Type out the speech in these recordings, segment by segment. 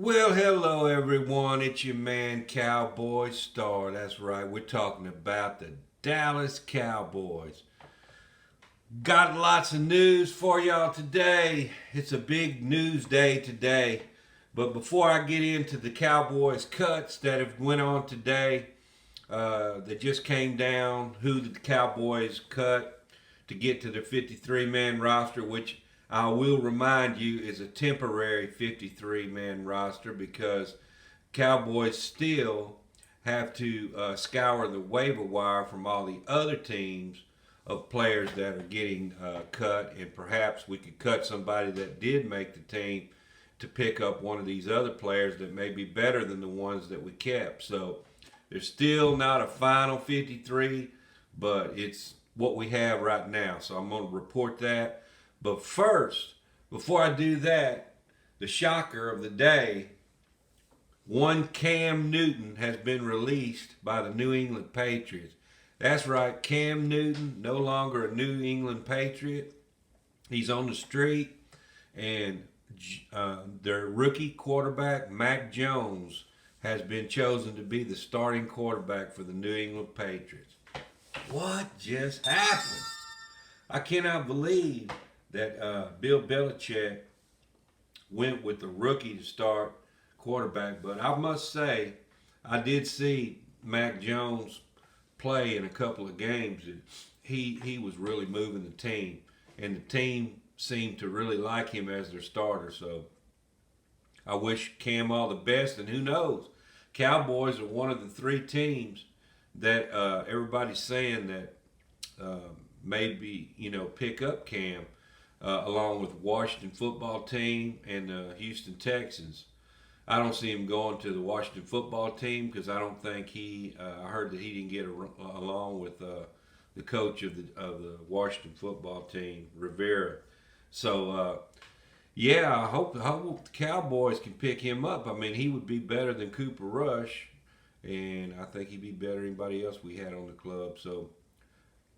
Well, hello everyone. It's your man Cowboy Star. That's right. We're talking about the Dallas Cowboys. Got lots of news for y'all today. It's a big news day today. But before I get into the Cowboys cuts that have went on today, that just came down, who the Cowboys cut to get to their 53-man roster, which I will remind you is a temporary 53-man roster because Cowboys still have to scour the waiver wire from all the other teams of players that are getting cut, and perhaps we could cut somebody that did make the team to pick up one of these other players that may be better than the ones that we kept. So there's still not a final 53, but it's what we have right now. So I'm going to report that. But first, before I do that, the shocker of the day, one Cam Newton has been released by the New England Patriots. That's right, Cam Newton, no longer a New England Patriot. He's on the street, and their rookie quarterback, Mac Jones, has been chosen to be the starting quarterback for the New England Patriots. What just happened? I cannot believe that Bill Belichick went with the rookie to start quarterback. But I must say, I did see Mac Jones play in a couple of games. And he was really moving the team, and the team seemed to really like him as their starter. So I wish Cam all the best, and who knows? Cowboys are one of the three teams that everybody's saying that maybe pick up Cam, along with Washington football team and the Houston Texans. I don't see him going to the Washington football team because I don't think I heard that he didn't get along with the coach of the Washington football team, Rivera. So yeah, I hope the Cowboys can pick him up. I mean, he would be better than Cooper Rush, and I think he'd be better than anybody else we had on the club. So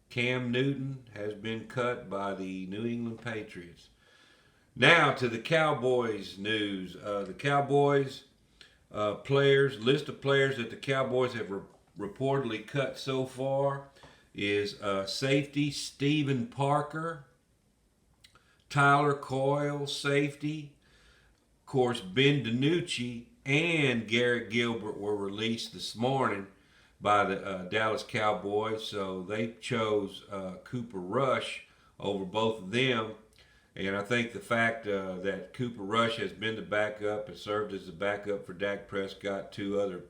Cam Newton has been cut by the New England Patriots. Now to the Cowboys news. The Cowboys list of players that the Cowboys have reportedly cut so far is safety Stephen Parker, Tyler Coyle, safety. Of course, Ben DiNucci and Garrett Gilbert were released this morning by the Dallas Cowboys, so they chose Cooper Rush over both of them. And I think the fact that Cooper Rush has been the backup, has served as the backup for Dak Prescott 2 other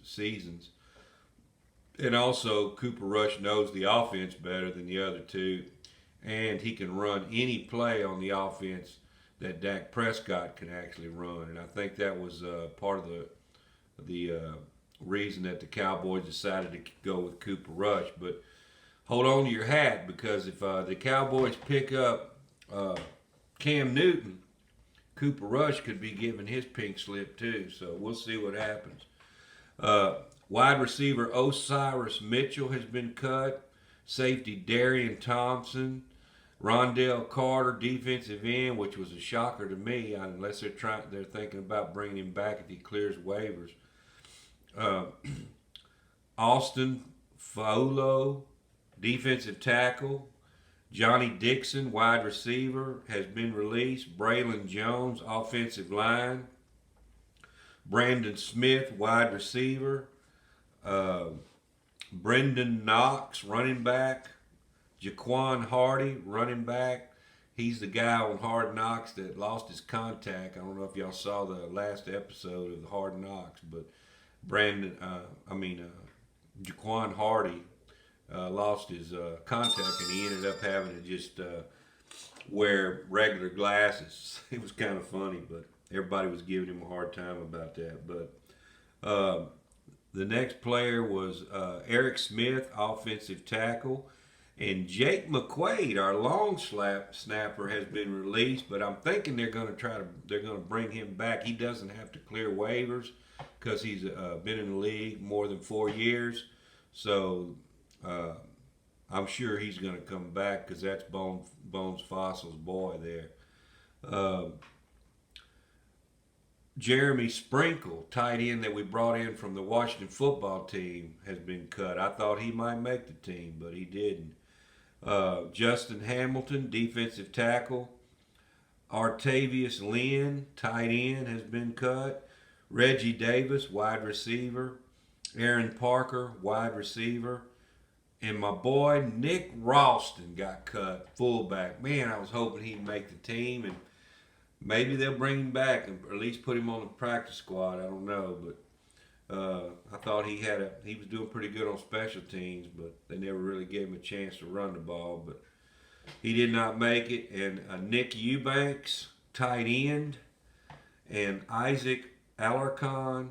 seasons, and also Cooper Rush knows the offense better than the other two, and he can run any play on the offense that Dak Prescott can actually run. And I think that was part of the reason that the Cowboys decided to go with Cooper Rush. But hold on to your hat, because if the Cowboys pick up Cam Newton, Cooper Rush could be given his pink slip too. So we'll see what happens. Wide receiver Osiris Mitchell has been cut. Safety Darian Thompson. Rondell Carter, defensive end, which was a shocker to me, unless they're thinking about bringing him back if he clears waivers. Austin Faulo, defensive tackle. Johnny Dixon, wide receiver, has been released. Braylon Jones, offensive line. Brandon Smith, wide receiver. Brendan Knox, running back. Jaquan Hardy, running back. He's the guy on Hard Knocks that lost his contact. I don't know if y'all saw the last episode of the Hard Knocks, but Jaquan Hardy lost his contact, and he ended up having to just wear regular glasses. It was kind of funny, but everybody was giving him a hard time about that. But the next player was Eric Smith, offensive tackle. And Jake McQuaid, our long snapper, has been released, but I'm thinking they're going to bring him back. He doesn't have to clear waivers because he's been in the league more than 4 years. So I'm sure he's going to come back because that's Bones Fossil's boy there. Jeremy Sprinkle, tight end that we brought in from the Washington football team, has been cut. I thought he might make the team, but he didn't. Justin Hamilton, defensive tackle. Artavius Lynn, tight end, has been cut. Reggie Davis, wide receiver. Aaron Parker, wide receiver. And my boy Nick Ralston got cut, fullback. Man, I was hoping he'd make the team, and maybe they'll bring him back and at least put him on the practice squad. I don't know, but I thought he was doing pretty good on special teams, but they never really gave him a chance to run the ball. But he did not make it. And Nick Eubanks, tight end, and Isaac Alarcon.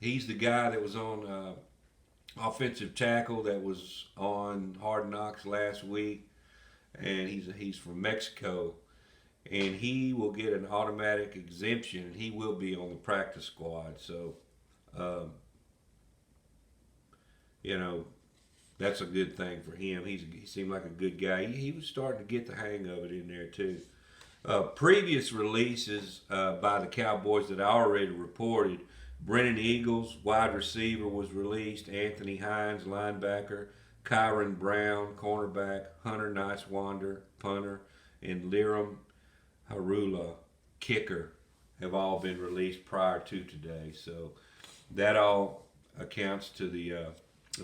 He's the guy that was on offensive tackle that was on Hard Knocks last week, and he's from Mexico, and he will get an automatic exemption, and he will be on the practice squad. So, you know, that's a good thing for him. He seemed like a good guy. He was starting to get the hang of it in there too. Previous releases by the Cowboys that I already reported: Brennan Eagles, wide receiver, was released. Anthony Hines, linebacker. Kyron Brown, cornerback. Hunter Nicewander, punter. And Liram Harula, kicker, have all been released prior to today. So that all accounts to the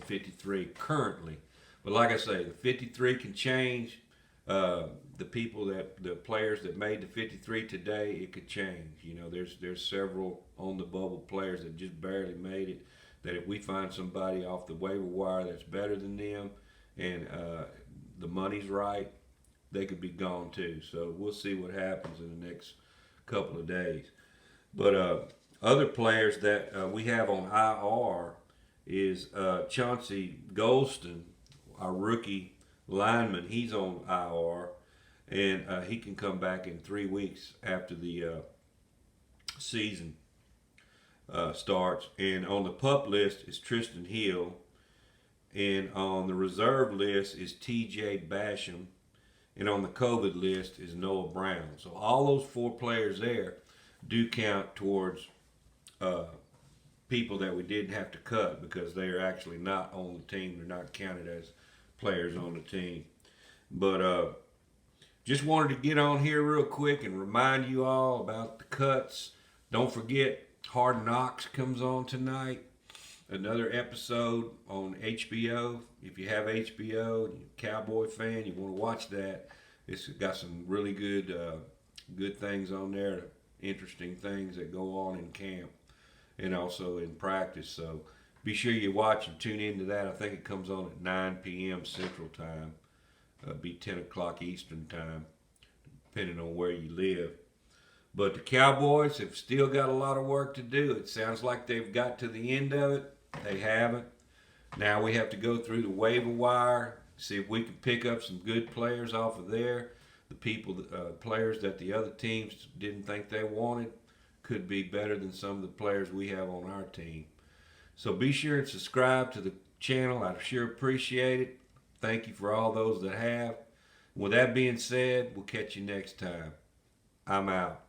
53 currently. But like I say, the 53 can change. The players that made the 53 today, it could change. You know, there's several on the bubble players that just barely made it. That if we find somebody off the waiver wire that's better than them, and the money's right, they could be gone too. So we'll see what happens in the next couple of days. But other players that we have on IR is Chauncey Golston, our rookie lineman. He's on IR, and he can come back in 3 weeks after the season starts. And on the PUP list is Tristan Hill, and on the reserve list is TJ Basham, and on the COVID list is Noah Brown. So all those 4 players there do count towards people that we didn't have to cut because they are actually not on the team. They're not counted as players on the team. But just wanted to get on here real quick and remind you all about the cuts. Don't forget, Hard Knocks comes on tonight. Another episode on HBO. If you have HBO, you're a Cowboy fan, you want to watch that. It's got some really good things on there, interesting things that go on in camp and also in practice. So be sure you watch and tune into that. I think it comes on at 9 p.m. Central Time. Be 10 o'clock Eastern Time, depending on where you live. But the Cowboys have still got a lot of work to do. It sounds like they've got to the end of it. They haven't. Now we have to go through the waiver wire, see if we can pick up some good players off of there. The players that the other teams didn't think they wanted could be better than some of the players we have on our team. So be sure and subscribe to the channel. I sure appreciate it. Thank you for all those that have. With that being said, we'll catch you next time. I'm out.